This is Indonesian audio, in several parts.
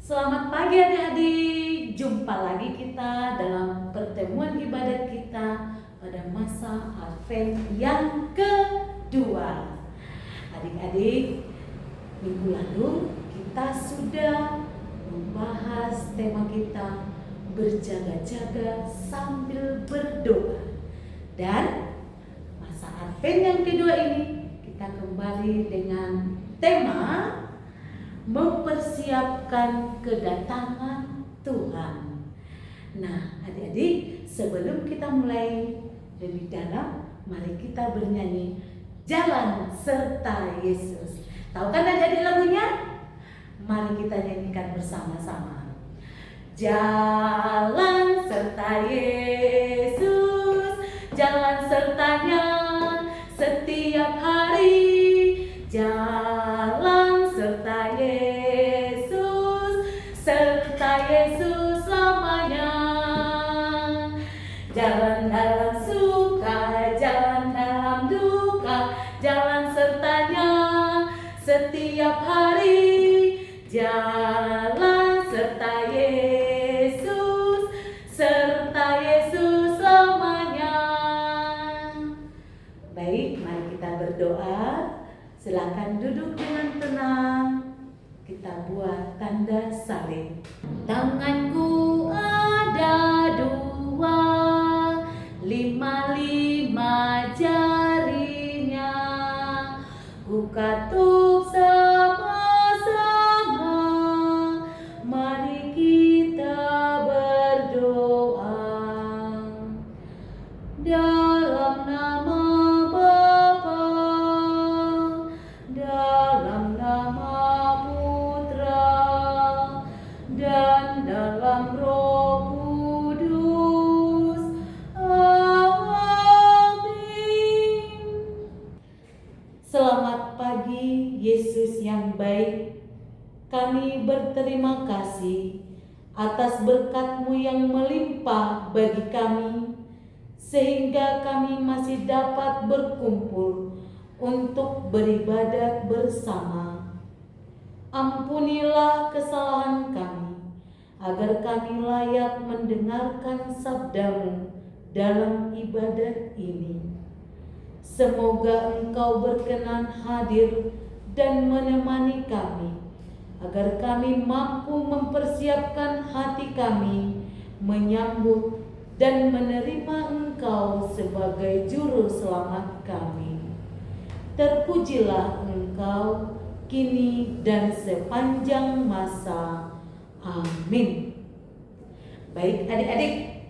Selamat pagi adik-adik, jumpa lagi kita dalam pertemuan ibadat kita pada masa Advent yang kedua. Adik-adik, minggu lalu kita sudah membahas tema kita berjaga-jaga sambil berdoa. Dan masa Advent yang kedua ini kita kembali dengan tema mempersiapkan kedatangan Tuhan. Nah, adik-adik, sebelum kita mulai lebih dalam, mari kita bernyanyi Jalan Serta Yesus. Tahu kan adik-adik lagunya? Mari kita nyanyikan bersama-sama. Jalan serta Yesus, jalan sertanya setiap hari. Jalan serta Yesus, serta Yesus selamanya. Jalan dalam suka, jalan dalam duka, jalan sertanya setiap hari. Jalan serta Yesus, serta Yesus selamanya. Baik, mari kita berdoa. Silakan duduk dengan tenang. Kita buat tanda salib. Tanganku ada dua, lima jarinya. Ku katup sama-sama. Mari kita berdoa. Dalam nama Roh Kudus. Amin. Selamat pagi Yesus yang baik. Kami berterima kasih atas berkat-Mu yang melimpah bagi kami, sehingga kami masih dapat berkumpul untuk beribadat bersama. Ampunilah kesalahan kami, agar kami layak mendengarkan sabda-Mu dalam ibadat ini. Semoga Engkau berkenan hadir dan menemani kami, agar kami mampu mempersiapkan hati kami menyambut dan menerima Engkau sebagai juru selamat kami. Terpujilah Engkau kini dan sepanjang masa. Amin. Baik adik-adik,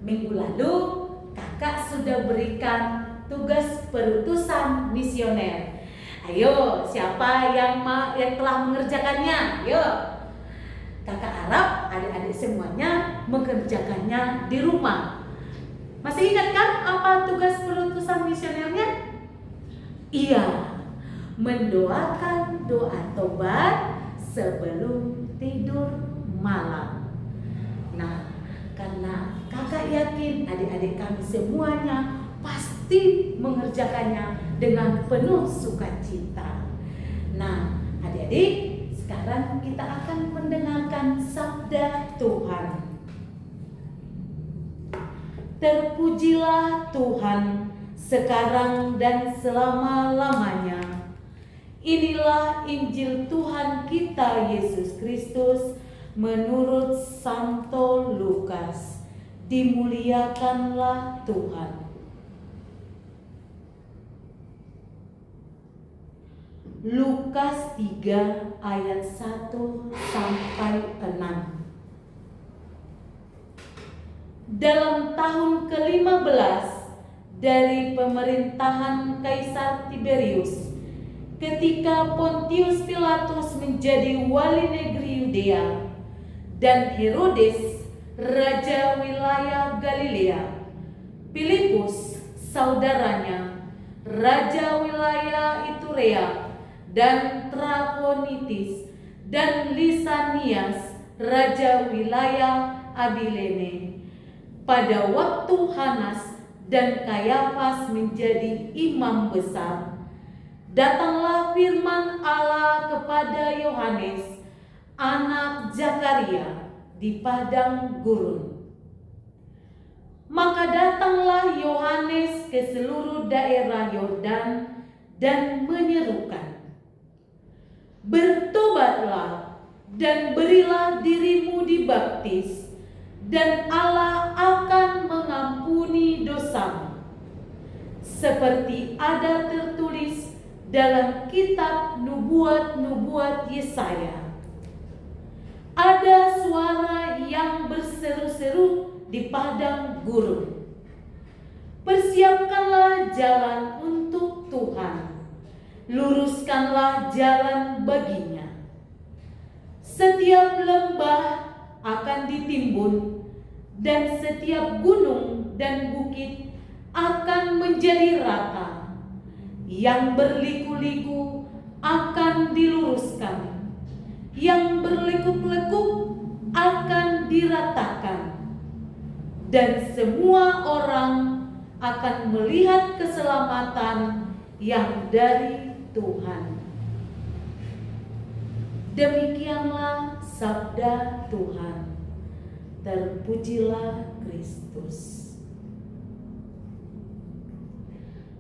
minggu lalu kakak sudah berikan tugas perutusan misioner. Ayo, siapa yang telah mengerjakannya? Ayo. Kakak harap adik-adik semuanya mengerjakannya di rumah. Masih ingat kan apa tugas perutusan misionernya? Iya, mendoakan doa tobat sebelum tidur malam. Nah, karena kakak yakin adik-adik kami semuanya pasti mengerjakannya dengan penuh sukacita. Nah, adik-adik, sekarang kita akan mendengarkan sabda Tuhan. Terpujilah Tuhan sekarang dan selama-lamanya. Inilah Injil Tuhan kita Yesus Kristus menurut Santo Lukas. Dimuliakanlah Tuhan. Lukas 3 ayat 1 sampai 6. Dalam tahun ke-15 dari pemerintahan Kaisar Tiberius, ketika Pontius Pilatus menjadi wali negeri Yudea dan Herodes raja wilayah Galilea, Filipus saudaranya raja wilayah Iturea dan Trachonitis, dan Lisanias raja wilayah Abilene. Pada waktu Hanas dan Kayafas menjadi imam besar, datanglah firman Allah kepada Yohanes, anak Zakaria, di padang gurun. Maka datanglah Yohanes ke seluruh daerah Yordan dan menyerukan, "Bertobatlah dan berilah dirimu dibaptis, dan Allah akan mengampuni dosamu, seperti ada tertulis dalam kitab nubuat-nubuat Yesaya." Ada suara yang berseru-seru di padang gurun, "Persiapkanlah jalan untuk Tuhan, luruskanlah jalan baginya. Setiap lembah akan ditimbun, dan setiap gunung dan bukit akan menjadi rata. Yang berliku-liku akan diluruskan, yang berlekuk-lekuk akan diratakan, dan semua orang akan melihat keselamatan yang dari Tuhan." Demikianlah sabda Tuhan. Terpujilah Kristus.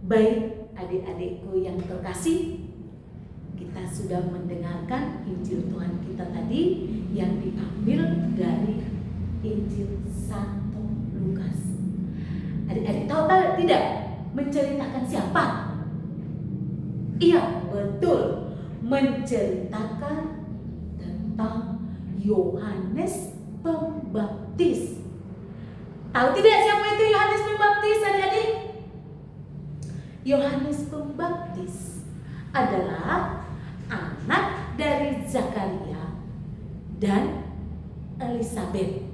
Baik adik-adikku yang terkasih, kita sudah mendengarkan Injil Tuhan kita tadi yang diambil dari Injil Santo Lukas. Adik-adik tahu tidak menceritakan siapa? Iya, betul, menceritakan tentang Yohanes Pembaptis. Tahu tidak siapa itu Yohanes Pembaptis, adik-adik? Yohanes Pembaptis adalah anak dari Zakaria dan Elizabeth,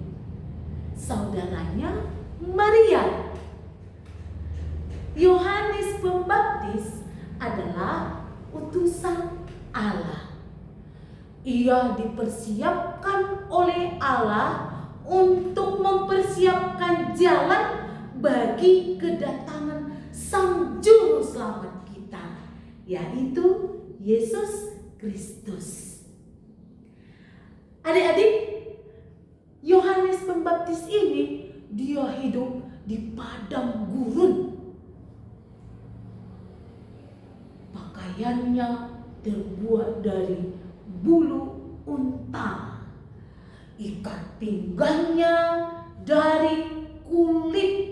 saudaranya Maria. Yohanes Pembaptis adalah utusan Allah. Ia dipersiapkan oleh Allah untuk mempersiapkan jalan bagi kedatangan Sang Juru Selamat kita, yaitu Yesus Kristus. Adik-adik, Yohanes Pembaptis ini dia hidup di padang gurun. Pakaiannya terbuat dari bulu unta, ikat pinggangnya dari kulit.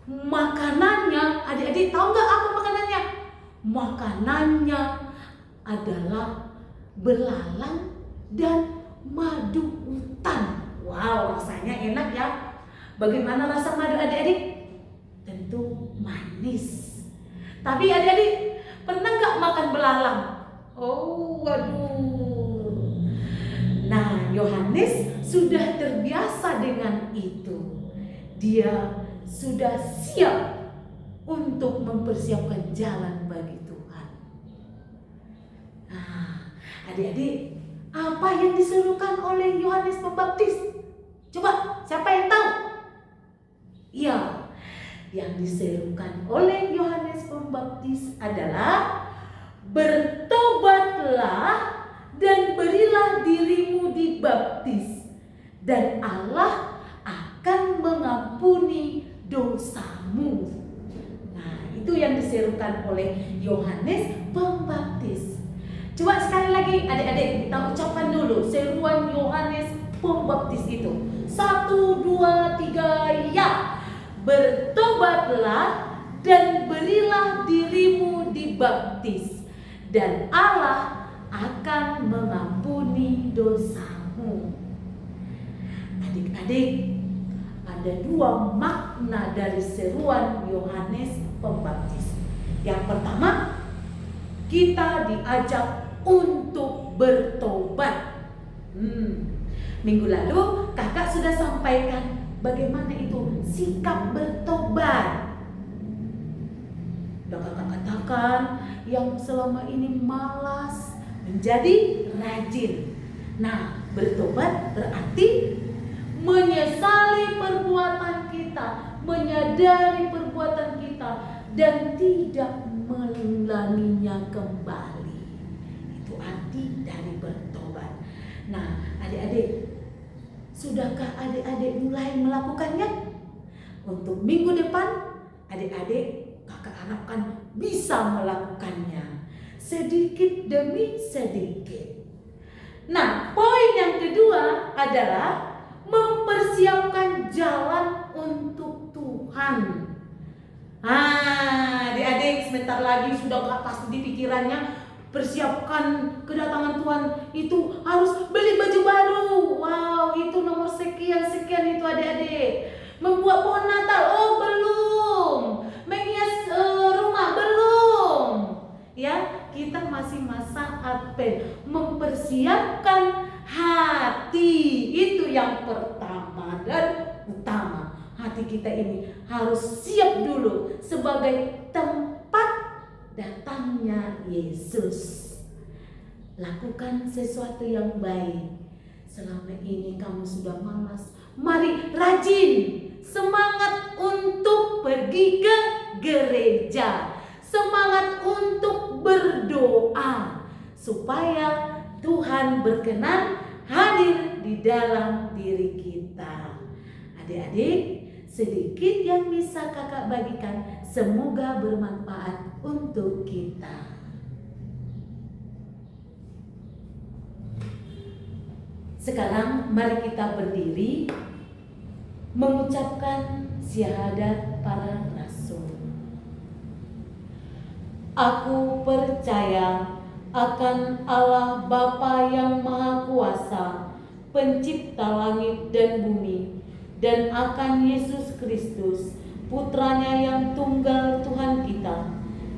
Makanannya, adik-adik tahu nggak apa makanannya? Makanannya adalah belalang dan madu hutan. Wow, rasanya enak ya. Bagaimana rasa madu, adik-adik? Tentu manis. Tapi adik-adik pernah nggak makan belalang? Oh, waduh. Nah, Yohanes sudah terbiasa dengan itu. Dia sudah siap untuk mempersiapkan jalan bagi Tuhan. Nah, adik-adik, apa yang diserukan oleh Yohanes Pembaptis? Coba, siapa yang tahu? Ya, yang diserukan oleh Yohanes Pembaptis adalah, "Bertobatlah dan berilah dirimu dibaptis, dan Allah akan mengampuni dosamu." Nah, itu yang diserukan oleh Yohanes Pembaptis. Coba sekali lagi adik-adik kita ucapkan dulu seruan Yohanes Pembaptis itu. 1, 2, 3, ya. "Bertobatlah dan berilah dirimu dibaptis, dan Allah akan mengampuni dosamu." Adik-adik, ada 2 makna dari seruan Yohanes Pembaptis. Yang pertama, kita diajak untuk bertobat. Minggu lalu kakak sudah sampaikan bagaimana itu sikap bertobat. Dan kakak katakan yang selama ini malas menjadi rajin. Nah, bertobat berarti menyesali perbuatan kita, menyadari perbuatan kita, dan tidak mengulanginya kembali. Itu arti dari bertobat. Nah, adik-adik, sudahkah adik-adik mulai melakukannya? Untuk minggu depan, adik-adik kakak harapkan bisa melakukannya sedikit demi sedikit. Nah, poin yang kedua adalah mempersiapkan jalan untuk Tuhan. Adik-adik sebentar lagi sudah pasti di pikirannya, persiapkan kedatangan Tuhan itu harus beli baju baru. Wow, itu nomor sekian-sekian itu adik-adik. Membuat pohon Natal, oh belum. Menghias rumah, belum. Ya, kita masih masa Advent. Mempersiapkan hati, itu yang pertama dan utama. Hati kita ini harus siap dulu sebagai tempat datangnya Yesus. Lakukan sesuatu yang baik. Selama ini kamu sudah malas, mari rajin, semangat untuk pergi ke gereja, semangat untuk berdoa supaya Tuhan berkenan hadir di dalam diri kita. Adik-adik, sedikit yang bisa kakak bagikan, semoga bermanfaat untuk kita. Sekarang mari kita berdiri mengucapkan syahadat para rasul. Aku percaya akan Allah Bapa yang Maha Kuasa, pencipta langit dan bumi, dan akan Yesus Kristus, putranya yang tunggal Tuhan kita,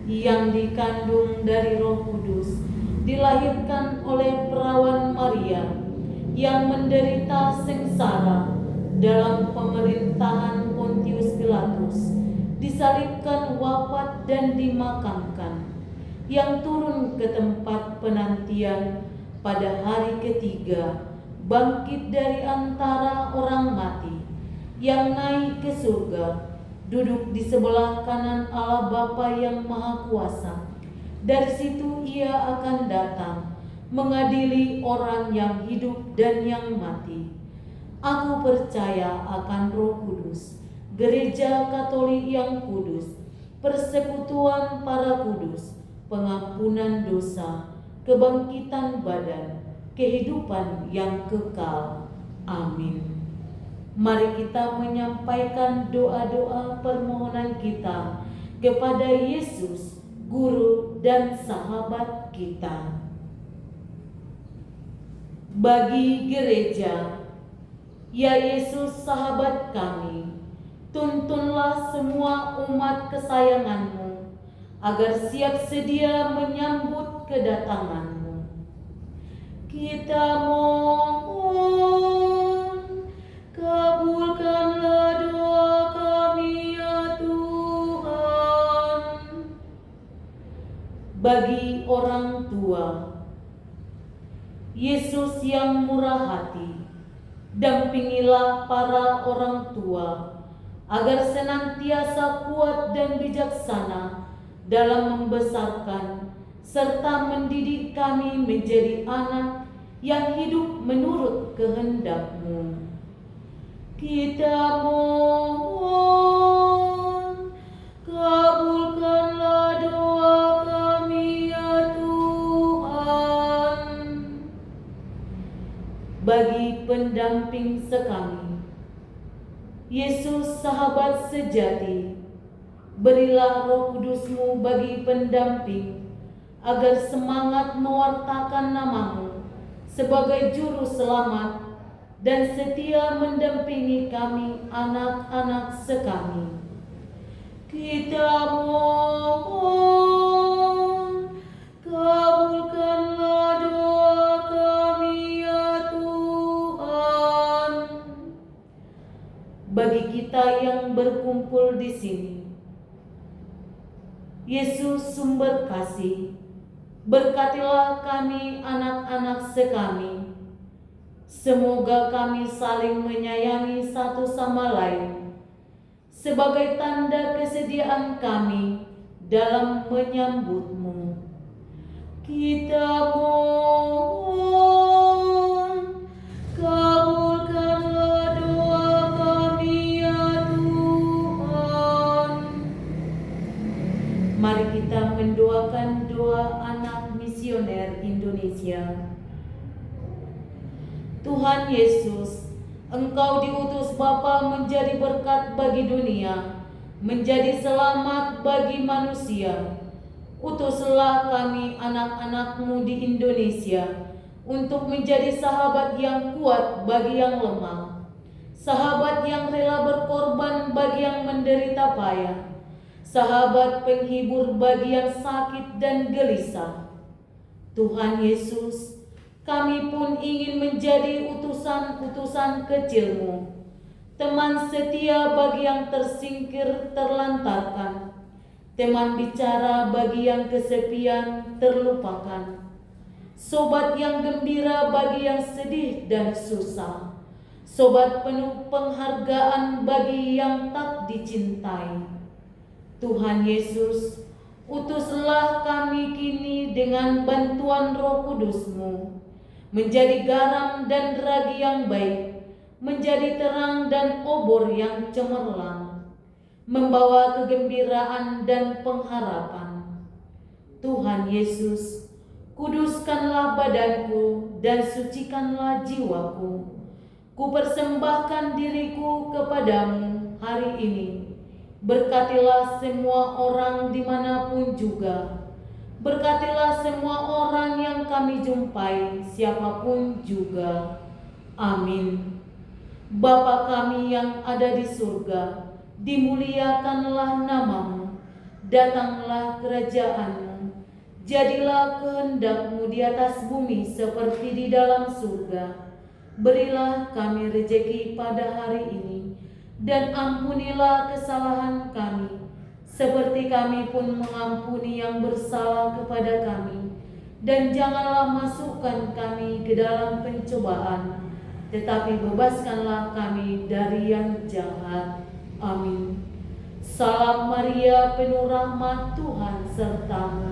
yang dikandung dari Roh Kudus, dilahirkan oleh perawan Maria, yang menderita sengsara dalam pemerintahan Pontius Pilatus, disalibkan, wafat dan dimakamkan, yang turun ke tempat penantian pada hari ketiga, bangkit dari antara orang mati, yang naik ke surga, duduk di sebelah kanan Allah Bapa yang Maha Kuasa. Dari situ ia akan datang mengadili orang yang hidup dan yang mati. Aku percaya akan Roh Kudus, Gereja Katolik yang kudus, persekutuan para kudus, pengampunan dosa, kebangkitan badan, kehidupan yang kekal. Amin. Mari kita menyampaikan doa-doa permohonan kita kepada Yesus, Guru dan sahabat kita. Bagi gereja, ya Yesus sahabat kami, tuntunlah semua umat kesayangan-Mu agar siap sedia menyambut kedatangan-Mu. Kita mohon, kabulkanlah doa kami ya Tuhan. Bagi orang tua, Yesus yang murah hati, dampingilah para orang tua agar senantiasa kuat dan bijaksana dalam membesarkan serta mendidik kami menjadi anak yang hidup menurut kehendak-Mu. Kita mohon, kabulkanlah doa kami ya Tuhan. Bagi pendamping sekami, Yesus sahabat sejati, berilah Roh Kudus-Mu bagi pendamping agar semangat mewartakan nama-Mu sebagai juru selamat dan setia mendampingi kami anak-anak sekami. Kita mohon, kabulkanlah doa kami ya Tuhan. Bagi kita yang berkumpul di sini, Yesus sumber kasih, berkatilah kami anak-anak sekami. Semoga kami saling menyayangi satu sama lain sebagai tanda kesediaan kami dalam menyambut-Mu. Kita mohon, mendoakan doa anak misioner Indonesia. Tuhan Yesus, Engkau diutus Bapa menjadi berkat bagi dunia, menjadi selamat bagi manusia. Utuslah kami anak-anak-Mu di Indonesia untuk menjadi sahabat yang kuat bagi yang lemah, sahabat yang rela berkorban bagi yang menderita payah, sahabat penghibur bagi yang sakit dan gelisah. Tuhan Yesus, kami pun ingin menjadi utusan-utusan kecil-Mu, teman setia bagi yang tersingkir terlantarkan, teman bicara bagi yang kesepian terlupakan, sobat yang gembira bagi yang sedih dan susah, sobat penuh penghargaan bagi yang tak dicintai. Tuhan Yesus, utuslah kami kini dengan bantuan Roh Kudus-Mu, menjadi garam dan ragi yang baik, menjadi terang dan obor yang cemerlang, membawa kegembiraan dan pengharapan. Tuhan Yesus, kuduskanlah badanku dan sucikanlah jiwaku. Ku persembahkan diriku kepadamu hari ini. Berkatilah semua orang dimanapun juga. Berkatilah semua orang yang kami jumpai, siapapun juga. Amin. Bapa kami yang ada di surga, dimuliakanlah nama-Mu. Datanglah kerajaan-Mu. Jadilah kehendak-Mu di atas bumi seperti di dalam surga. Berilah kami rejeki pada hari ini, dan ampunilah kesalahan kami, seperti kami pun mengampuni yang bersalah kepada kami. Dan janganlah masukkan kami ke dalam pencobaan, tetapi bebaskanlah kami dari yang jahat. Amin. Salam Maria, penuh rahmat, Tuhan serta-Mu.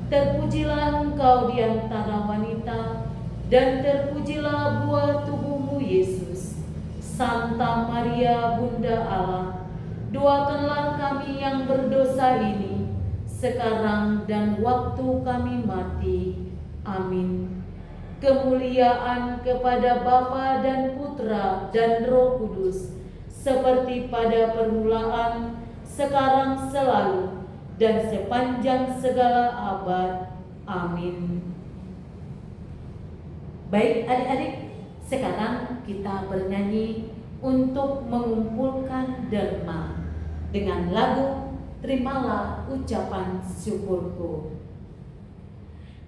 Terpujilah Engkau di antara wanita, dan terpujilah buah tubuh-Mu, Yesus. Santa Maria, Bunda Allah, doakanlah kami yang berdosa ini, sekarang dan waktu kami mati. Amin. Kemuliaan kepada Bapa dan Putra dan Roh Kudus, seperti pada permulaan, sekarang, selalu, dan sepanjang segala abad. Amin. Baik adik-adik, sekarang kita bernyanyi untuk mengumpulkan derma dengan lagu Terimalah Ucapan Syukurku.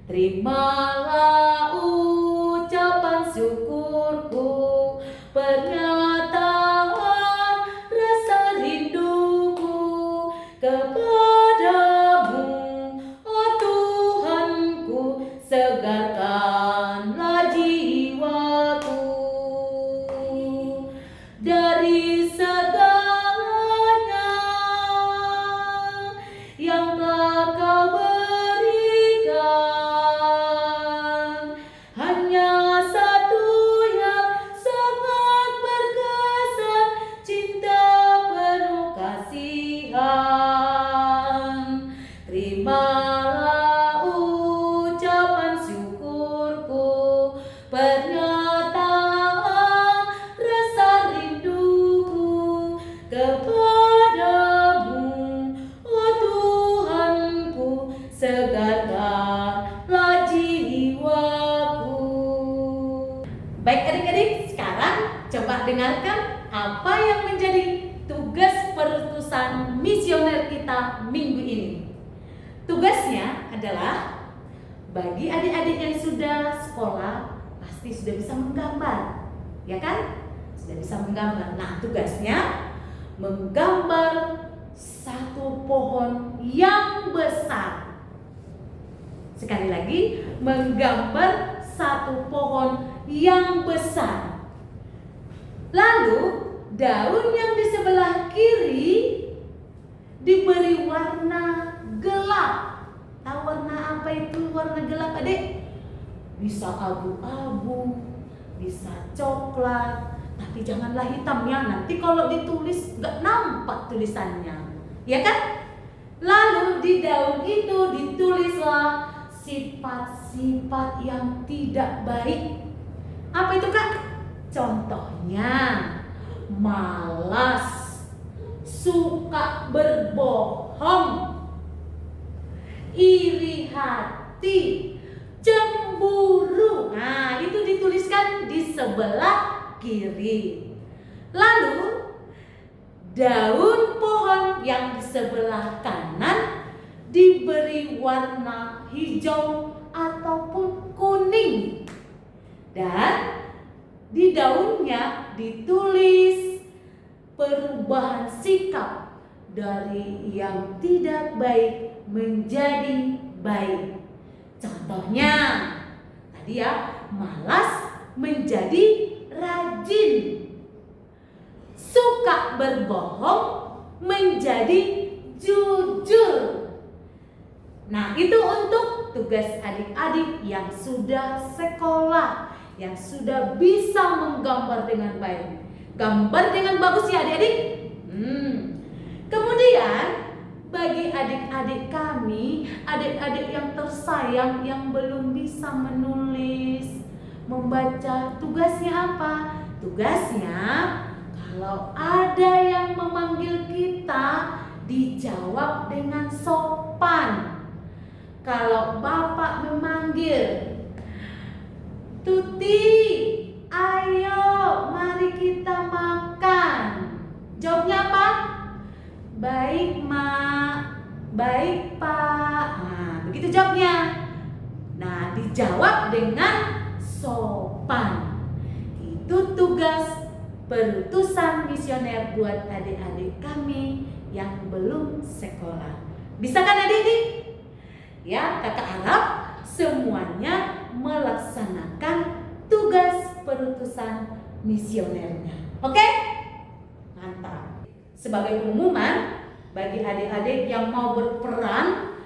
Terimalah ucapan syukurku, pernyataan rasa rinduku kepadamu, oh Tuhanku, segarkanlah jiwaku dari segalanya yang telah Kau berikan. Hanya satu yang sangat berkesan, cinta penuh kasihan. Terimalah ucapan syukurku, pernyataan rasa rinduku kepadamu, oh Tuhanku, segarkanlah jiwaku. Baik adik-adik, sekarang coba dengarkan apa yang menjadi tugas perutusan misioner kita minggu ini. Tugasnya adalah bagi adik-adik yang sudah sekolah pasti sudah bisa menggambar, ya kan? Sudah bisa menggambar. Nah, tugasnya menggambar satu pohon yang besar. Sekali lagi, menggambar satu pohon yang besar. Lalu, daun yang di sebelah kiri diberi warna gelap. Tahu warna apa itu warna gelap, adik? Bisa abu-abu, bisa coklat, tapi janganlah hitam ya. Nanti kalau ditulis gak nampak tulisannya, ya kan? Lalu di daun itu ditulislah sifat-sifat yang tidak baik. Apa itu Kak? Contohnya malas, suka berbohong, iri hati, cemburu. Nah, itu dituliskan di sebelah kiri. Lalu daun pohon yang di sebelah kanan diberi warna hijau ataupun kuning. Dan di daunnya ditulis perubahan sikap dari yang tidak baik menjadi baik. Contohnya tadi ya, malas menjadi rajin, suka berbohong menjadi jujur. Nah, itu untuk tugas adik-adik yang sudah sekolah, yang sudah bisa menggambar dengan baik. Gambar dengan bagus ya adik-adik. Kemudian bagi adik-adik kami, adik-adik yang tersayang yang belum bisa menulis, membaca, tugasnya apa? Tugasnya kalau ada yang memanggil kita, dijawab dengan sopan. Kalau Bapak memanggil, Tuti, ayo mari kita makan. Jawabnya apa? Baik Mak, baik Pak. Nah, begitu jawabnya. Nah, dijawab dengan sopan. Itu tugas perutusan misioner buat adik-adik kami yang belum sekolah. Bisa kan adik-adik? Ya, kakak harap semuanya melaksanakan tugas perutusan misionernya. Oke? Mantap. Sebagai pengumuman bagi adik-adik yang mau berperan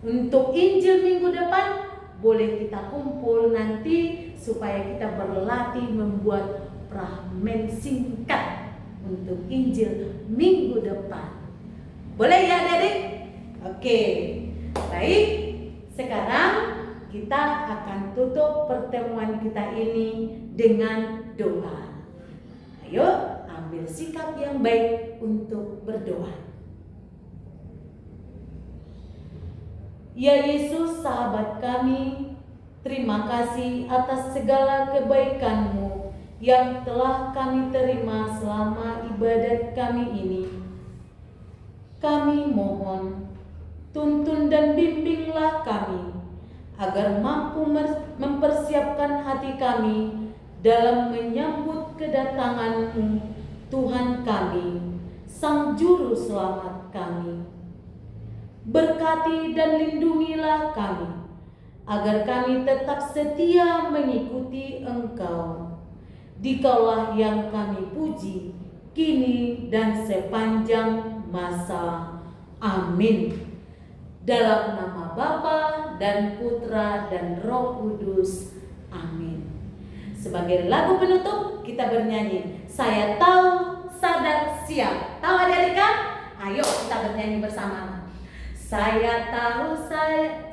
untuk Injil minggu depan, boleh kita kumpul nanti supaya kita berlatih membuat fragmen singkat untuk Injil minggu depan. Boleh ya adik-adik? Oke. Baik, sekarang kita akan tutup pertemuan kita ini dengan doa. Ayo ambil sikap yang baik untuk berdoa. Ya Yesus, sahabat kami, terima kasih atas segala kebaikan-Mu yang telah kami terima selama ibadat kami ini. Kami mohon, tuntun dan bimbinglah kami agar mampu mempersiapkan hati kami dalam menyambut kedatangan-Mu, Tuhan kami, Sang Juru Selamat kami. Berkati dan lindungilah kami agar kami tetap setia mengikuti Engkau. Dikaulah yang kami puji kini dan sepanjang masa. Amin. Dalam nama Bapa dan Putra dan Roh Kudus. Amin. Sebagai lagu penutup kita bernyanyi Saya Tahu, Sadar, Siap. Tahu adik-adik kan? Ayo kita bernyanyi bersama. Saya tahu,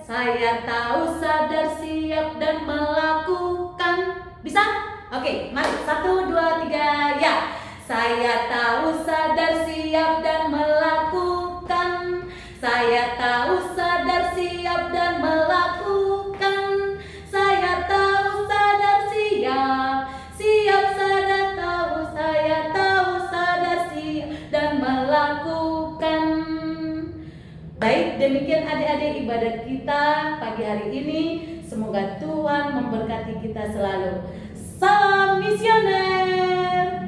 saya tahu, sadar, siap dan melakukan. Bisa? Oke, mari 1, 2, 3 ya. Saya tahu, sadar, siap dan melakukan. Saya tahu, sadar, siap dan melakukan. Saya tahu, sadar, siap. Siap, sadar, tahu. Saya tahu, sadar, siap dan melakukan. Baik, demikian adik-adik ibadat kita pagi hari ini. Semoga Tuhan memberkati kita selalu. Salam misioner.